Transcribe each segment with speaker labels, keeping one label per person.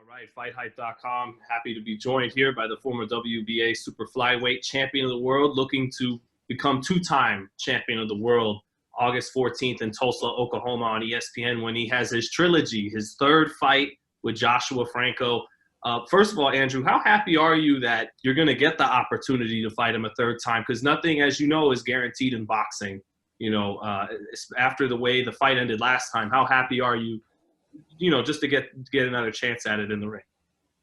Speaker 1: right, FightHype.com. Happy to be joined here by the former WBA super flyweight champion of the world, looking to become two-time champion of the world, August 14th in Tulsa, Oklahoma on ESPN when he has his Trilogy, his third fight with Joshua Franco. First of all, Andrew, how happy are you that you're going to get the opportunity to fight him a third time? Because nothing, as you know, is guaranteed in boxing. You know, after the way the fight ended last time, how happy are you, just to get another chance at it in the ring?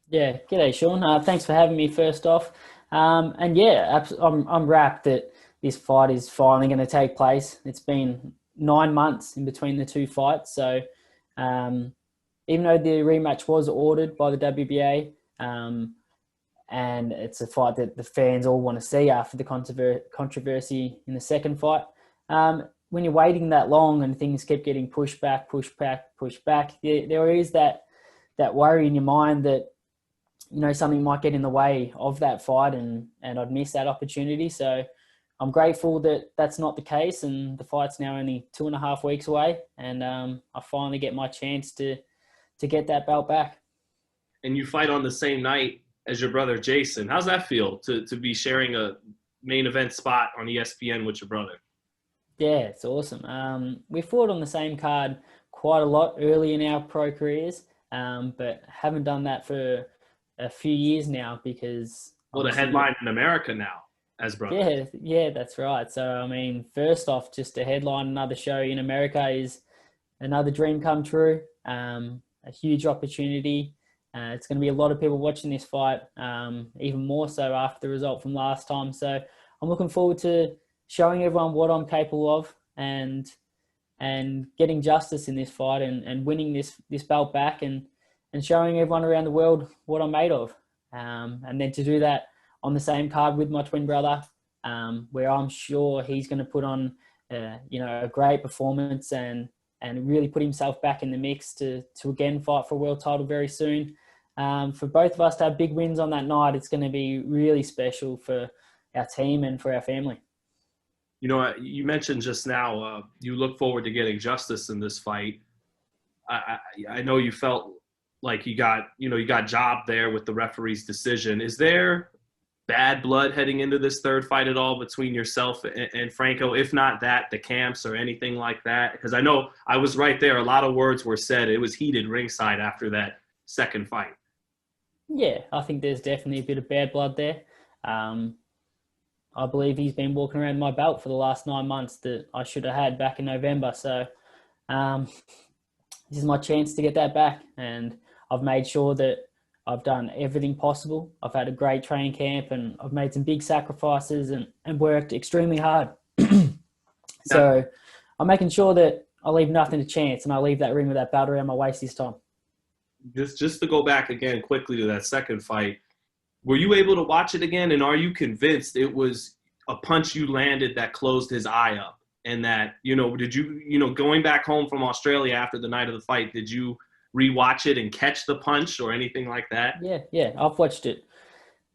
Speaker 2: Yeah, g'day, Sean. Thanks for having me first off. And yeah, I'm rapt that this fight is finally going to take place. It's been 9 months in between the two fights. So even though the rematch was ordered by the WBA, and it's a fight that the fans all want to see after the controversy in the second fight, when you're waiting that long and things keep getting pushed back, there is that worry in your mind that, something might get in the way of that fight and I'd miss that opportunity. So I'm grateful that that's not the case, and the fight's now only 2.5 weeks away, and I finally get my chance to get that belt back.
Speaker 1: And you fight on the same night as your brother Jason. How's that feel to be sharing a main event spot on ESPN with your brother?
Speaker 2: Yeah, it's awesome. We fought on the same card quite a lot early in our pro careers, but haven't done that for a few years now because...
Speaker 1: Well, the headline in America now as brothers.
Speaker 2: Yeah, that's right. So, first off, just to headline another show in America is another dream come true, a huge opportunity. It's going to be a lot of people watching this fight, even more so after the result from last time. So I'm looking forward to showing everyone what I'm capable of and getting justice in this fight and winning this belt back and showing everyone around the world what I'm made of. And then to do that on the same card with my twin brother, where I'm sure he's going to put on, a great performance and really put himself back in the mix to again fight for a world title very soon. For both of us to have big wins on that night, it's going to be really special for our team and for our family.
Speaker 1: You mentioned just now you look forward to getting justice in this fight. I know you felt like you got jobbed there with the referee's decision. Is there bad blood heading into this third fight at all between yourself and Franco? If not that, the camps or anything like that? Because I know I was right there. A lot of words were said. It was heated ringside after that second fight.
Speaker 2: Yeah, I think there's definitely a bit of bad blood there. I believe he's been walking around my belt for the last 9 months that I should have had back in November. So this is my chance to get that back. And I've made sure that I've done everything possible. I've had a great training camp and I've made some big sacrifices and worked extremely hard. So I'm making sure that I leave nothing to chance and I leave that ring with that belt around my waist this time.
Speaker 1: Just to go back again quickly to that second fight, were you able to watch it again, and are you convinced it was a punch you landed that closed his eye up? And that, did you, going back home from Australia after the night of the fight, did you rewatch it and catch the punch or anything like that?
Speaker 2: Yeah, I've watched it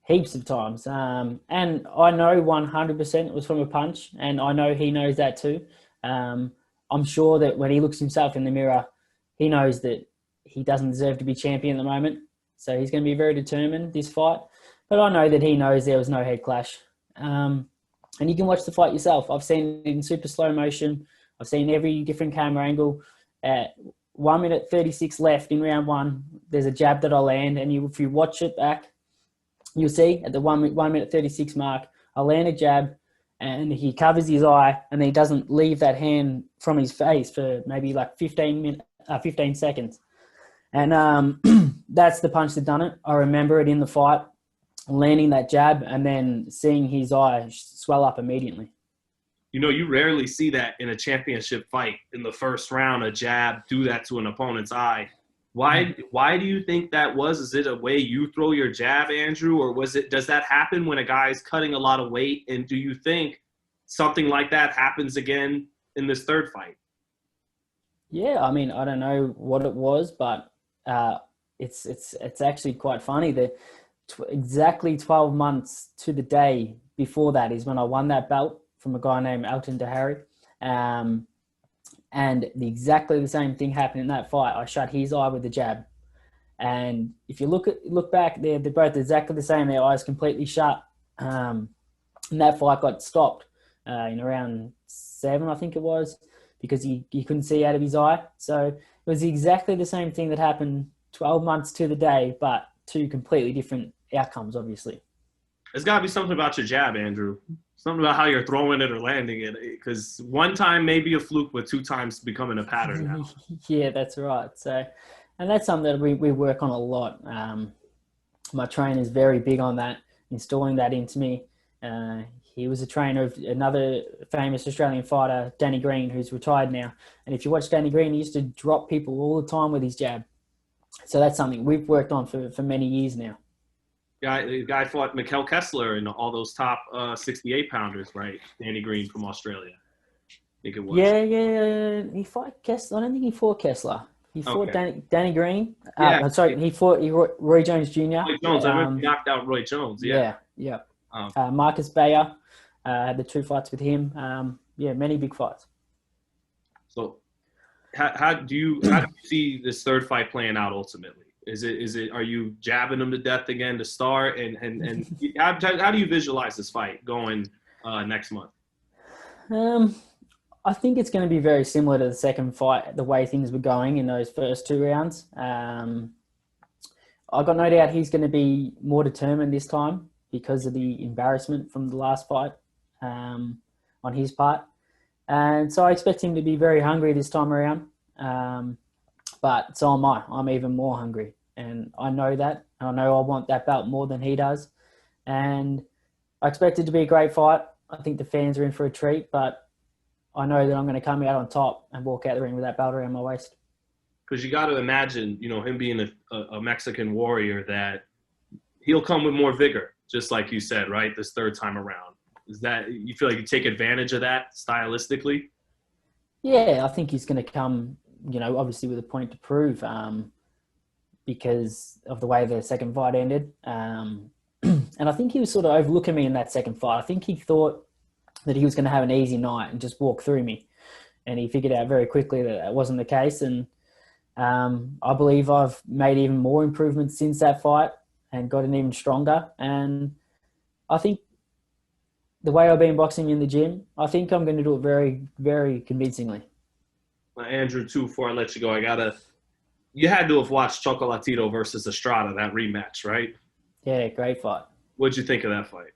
Speaker 2: heaps of times. And I know 100% it was from a punch, and I know he knows that too. I'm sure that when he looks himself in the mirror, he knows that he doesn't deserve to be champion at the moment. So he's going to be very determined this fight. But I know that he knows there was no head clash. And you can watch the fight yourself. I've seen it in super slow motion. I've seen every different camera angle. At 1 minute 36 left in round one, there's a jab that I land. And if you watch it back, you'll see at the 1 minute 36 mark, I land a jab and he covers his eye and then he doesn't leave that hand from his face for maybe like 15 seconds. And that's the punch that done it. I remember it in the fight, landing that jab and then seeing his eye swell up immediately.
Speaker 1: You rarely see that in a championship fight. In the first round, a jab do that to an opponent's eye. Why do you think that was? Is it a way you throw your jab, Andrew, or does that happen when a guy's cutting a lot of weight? And do you think something like that happens again in this third fight?
Speaker 2: Yeah, I don't know what it was, but it's actually quite funny that exactly 12 months to the day before that is when I won that belt from a guy named Elton Dahari. And exactly the same thing happened in that fight. I shut his eye with the jab. And if you look back, they're both exactly the same. Their eyes completely shut. And that fight got stopped in around 7, I think it was, because he couldn't see out of his eye. So it was exactly the same thing that happened 12 months to the day, but two completely different outcomes, obviously.
Speaker 1: There's got to be something about your jab, Andrew. Something about how you're throwing it or landing it. Because one time may be a fluke, but 2 times becoming a pattern now.
Speaker 2: Yeah, that's right. So, and that's something that we work on a lot. My trainer's very big on that, installing that into me. He was a trainer of another famous Australian fighter, Danny Green, who's retired now. And if you watch Danny Green, he used to drop people all the time with his jab. So that's something we've worked on for many years now.
Speaker 1: The guy fought Mikkel Kessler and all those top 68-pounders, right? Danny Green from Australia, I think it was.
Speaker 2: Yeah. He fought Kessler. I don't think he fought Kessler. He fought Danny Green.
Speaker 1: Yeah.
Speaker 2: He fought Roy Jones Jr.
Speaker 1: Roy Jones. I remember he knocked out Roy Jones. Yeah.
Speaker 2: Marcus Bayer had the 2 fights with him. Many big fights.
Speaker 1: So, how do you see this third fight playing out ultimately? Is it? Are you jabbing them to death again to start? And how do you visualize this fight going next month?
Speaker 2: I think it's going to be very similar to the second fight, the way things were going in those first 2 rounds. I've got no doubt he's going to be more determined this time because of the embarrassment from the last fight on his part. And so I expect him to be very hungry this time around. But so am I. I'm even more hungry. And I know that. And I know I want that belt more than he does. And I expect it to be a great fight. I think the fans are in for a treat. But I know that I'm going to come out on top and walk out the ring with that belt around my waist.
Speaker 1: Because you got to imagine, him being a Mexican warrior, that he'll come with more vigor, just like you said, right, this third time around. Is that, you feel like you take advantage of that stylistically?
Speaker 2: Yeah, I think he's going to come, obviously with a point to prove because of the way the second fight ended. And I think he was sort of overlooking me in that second fight. I think he thought that he was going to have an easy night and just walk through me. And he figured out very quickly that that wasn't the case. And I believe I've made even more improvements since that fight and gotten even stronger. And I think the way I've been boxing in the gym, I think I'm going to do it very, very convincingly.
Speaker 1: Andrew, too, before I let you go, you had to have watched Chocolatito versus Estrada, that rematch, right?
Speaker 2: Yeah, great fight.
Speaker 1: What'd you think of that fight?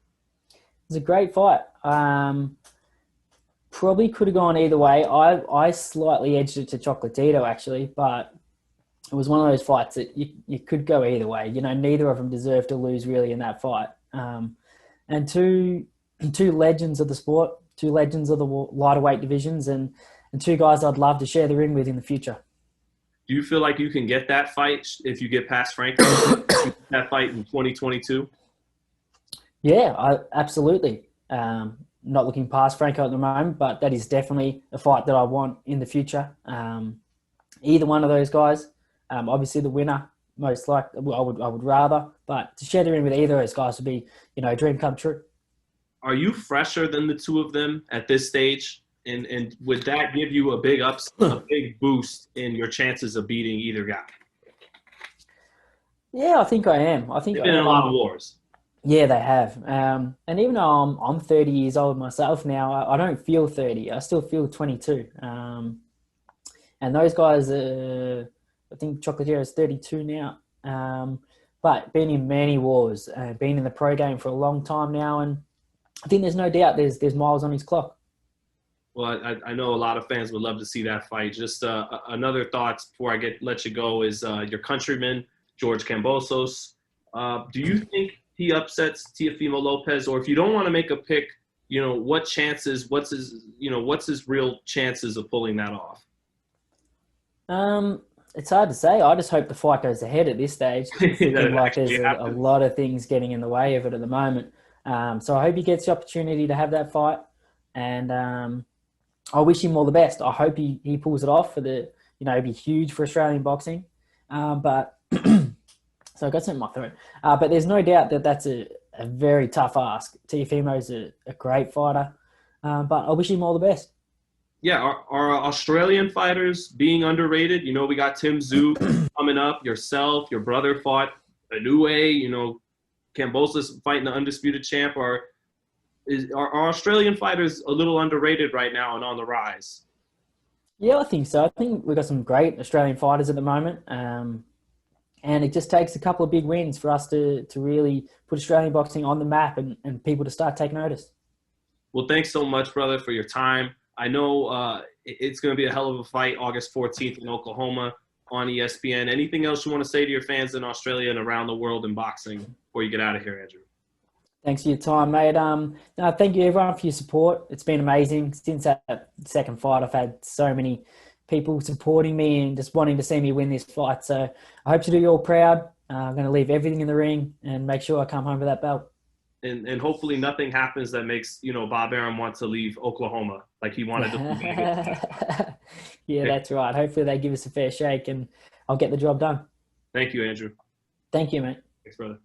Speaker 2: It was a great fight. Probably could have gone either way. I slightly edged it to Chocolatito, actually, but it was one of those fights that you could go either way. Neither of them deserved to lose really in that fight. And two legends of the sport, 2 legends of the lighter weight divisions, and 2 guys I'd love to share the ring with in the future.
Speaker 1: Do you feel like you can get that fight if you get past Franco? That fight in 2022?
Speaker 2: Yeah, absolutely. Not looking past Franco at the moment, but that is definitely a fight that I want in the future. Either one of those guys, obviously the winner, most likely, I would rather, but to share the ring with either of those guys would be, a dream come true.
Speaker 1: Are you fresher than the 2 of them at this stage? And would that give you a big boost in your chances of beating either guy?
Speaker 2: Yeah, I think I am. I think
Speaker 1: they've been in a lot of wars.
Speaker 2: Yeah, they have. And even though I'm 30 years old myself now, I don't feel 30. I still feel 22. And those guys, I think Chocolatito is 32 now. But been in many wars, been in the pro game for a long time now, and I think there's no doubt there's miles on his clock.
Speaker 1: Well, I know a lot of fans would love to see that fight. Just another thoughts before I let you go is your countryman, George Cambosos. Do you think he upsets Teofimo Lopez? Or if you don't want to make a pick, what's his real chances of pulling that off?
Speaker 2: It's hard to say. I just hope the fight goes ahead at this stage. Like there's a lot of things getting in the way of it at the moment. So I hope he gets the opportunity to have that fight. And I wish him all the best. I hope he pulls it off it'd be huge for Australian boxing. But so I got something in my throat. But there's no doubt that that's a very tough ask. Teofimo's a great fighter. But I wish him all the best.
Speaker 1: Yeah, are Australian fighters being underrated? You know, we got Tim Tszyu coming up. Yourself, your brother fought Inoue. You know, cambosos fighting the undisputed champ. Are Australian fighters a little underrated right now and on the rise?
Speaker 2: Yeah, I think so. I think we've got some great Australian fighters at the moment. And it just takes a couple of big wins for us to really put Australian boxing on the map and people to start taking notice.
Speaker 1: Well, thanks so much, brother, for your time. I know it's going to be a hell of a fight August 14th in Oklahoma on ESPN. Anything else you want to say to your fans in Australia and around the world in boxing before you get out of here, Andrew?
Speaker 2: Thanks for your time, mate. No, thank you everyone for your support. It's been amazing. Since that second fight, I've had so many people supporting me and just wanting to see me win this fight. So I hope to do you all proud. I'm going to leave everything in the ring and make sure I come home with that belt.
Speaker 1: And hopefully nothing happens that makes, you know, Bob Arum want to leave Oklahoma like he wanted to.
Speaker 2: Yeah, that's right. Hopefully they give us a fair shake and I'll get the job done.
Speaker 1: Thank you, Andrew.
Speaker 2: Thank you, mate.
Speaker 1: Thanks, brother.